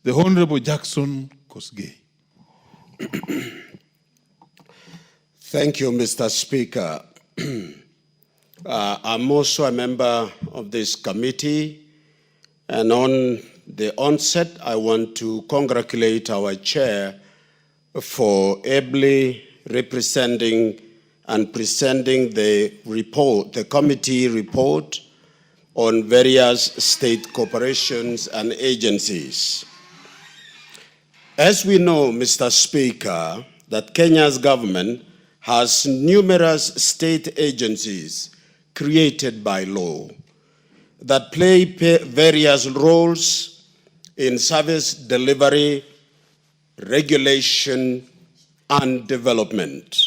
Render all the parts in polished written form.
The Honorable Jackson Kosgei. Thank you, Mr. Speaker. I'm also a member of this committee, and on the onset, I want to congratulate our chair for ably representing and presenting the report, the committee report on various state corporations and agencies. As we know, Mr. Speaker, that Kenya's government has numerous state agencies created by law that play various roles in service delivery, regulation, and development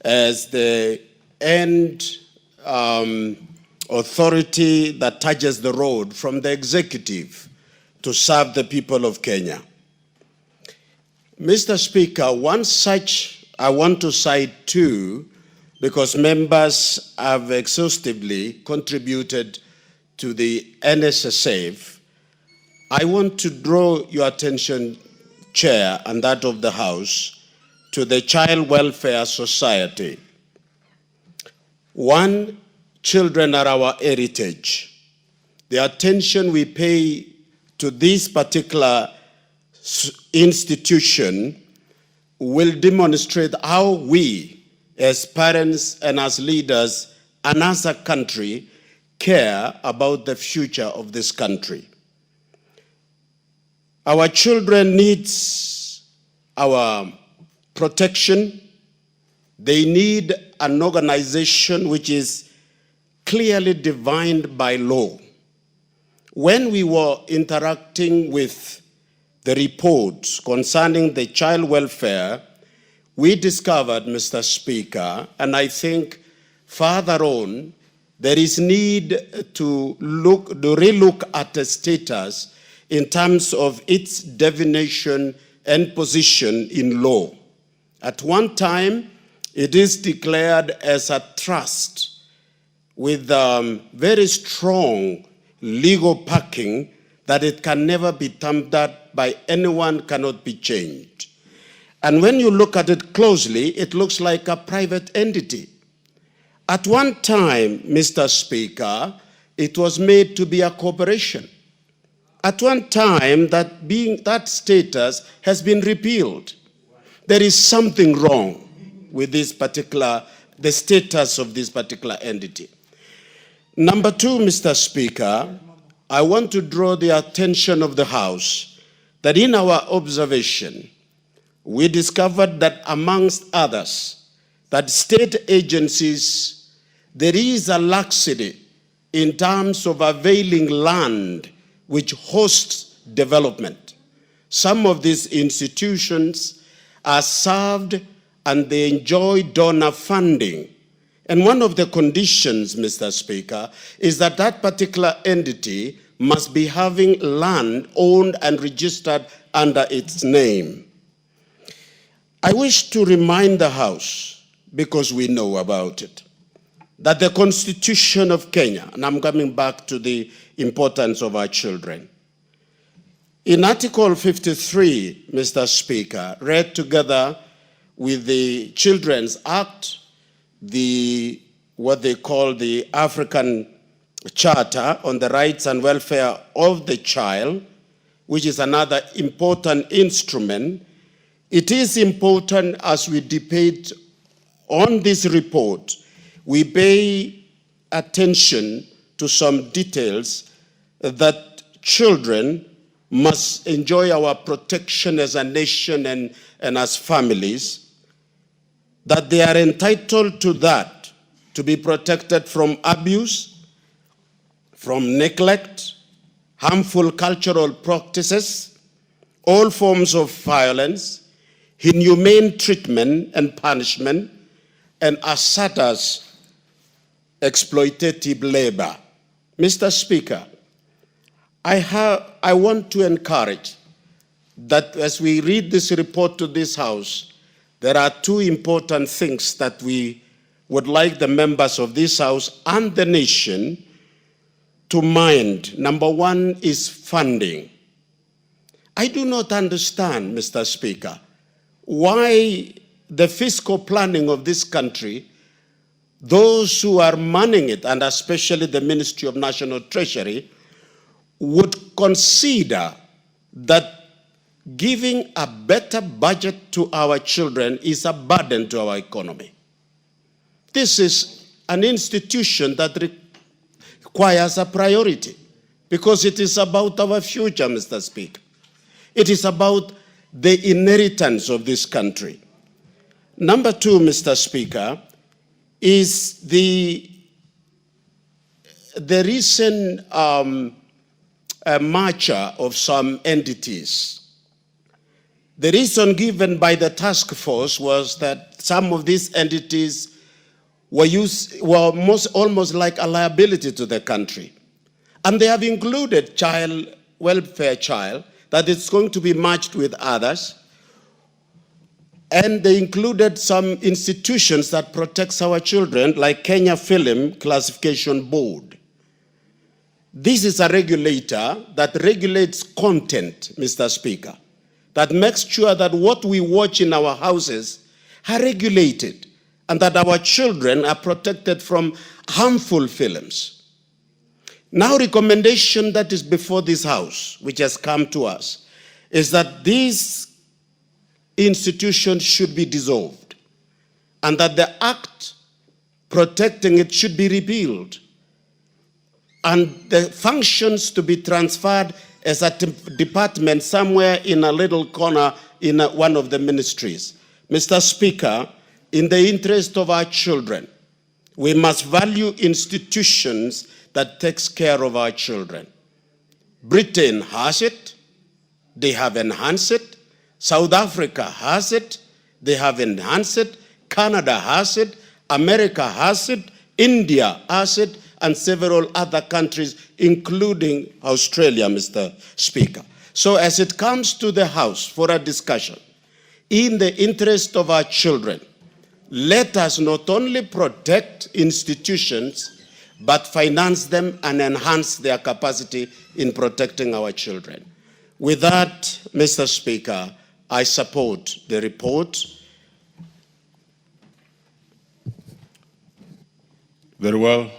as the end authority that touches the road from the executive to serve the people of Kenya. Mr. Speaker, one such I want to cite two because members have exhaustively contributed to the NSSF. I want to draw your attention, Chair, and that of the House, to the Child Welfare Society. One, children are our heritage. The attention we pay to this particular institution will demonstrate how we, as parents and as leaders and as a country, care about the future of this country. Our children need our protection. They need an organization which is clearly defined by law. When we were interacting with the reports concerning the child welfare, we discovered, Mr. Speaker, and I think further on, there is need to relook at the status in terms of its definition and position in law. At one time, it is declared as a trust with very strong legal backing that it can never be tampered by anyone, cannot be changed. And when you look at it closely, it looks like a private entity. At one time, Mr. Speaker, it was made to be a corporation. At one time, that status has been repealed. There is something wrong with the status of this particular entity. Number two, Mr. Speaker, I want to draw the attention of the House that in our observation, we discovered that amongst others, that state agencies, there is a laxity in terms of availing land which hosts development. Some of these institutions are served and they enjoy donor funding. And one of the conditions, Mr. Speaker, is that that particular entity must be having land owned and registered under its name. I wish to remind the House, because we know about it, that the Constitution of Kenya, and I'm coming back to the importance of our children, in Article 53, Mr. Speaker, read together with the Children's Act, what they call the African Charter on the Rights and Welfare of the Child, which is another important instrument. It is important as we debate on this report, we pay attention to some details that children must enjoy our protection as a nation and as families, that they are entitled to that, to be protected from abuse, from neglect, harmful cultural practices, all forms of violence, inhumane treatment and punishment, and as such as exploitative labor. Mr. Speaker, I want to encourage that as we read this report to this House, there are two important things that we would like the members of this House and the nation to mind. Number one is funding. I do not understand, Mr. Speaker, why the fiscal planning of this country, those who are manning it, and especially the Ministry of National Treasury, would consider that giving a better budget to our children is a burden to our economy. This is an institution that requires a priority because it is about our future, Mr. Speaker. It is about the inheritance of this country. Number two, Mr. Speaker, is the recent merger of some entities. The reason given by the task force was that some of these entities were almost like a liability to the country. And they have included child welfare, that it's going to be merged with others. And they included some institutions that protects our children, like Kenya Film Classification Board. This is a regulator that regulates content, Mr. Speaker, that makes sure that what we watch in our houses are regulated and that our children are protected from harmful films. Now, recommendation that is before this House, which has come to us, is that these institutions should be dissolved and that the act protecting it should be repealed and the functions to be transferred as a department somewhere in a little corner in one of the ministries. Mr. Speaker, in the interest of our children, we must value institutions that takes care of our children. Britain has it. They have enhanced it. South Africa has it. They have enhanced it. Canada has it. America has it. India has it. And several other countries, including Australia, Mr. Speaker. So as it comes to the House for a discussion, in the interest of our children, let us not only protect institutions, but finance them and enhance their capacity in protecting our children. With that, Mr. Speaker, I support the report. Very well.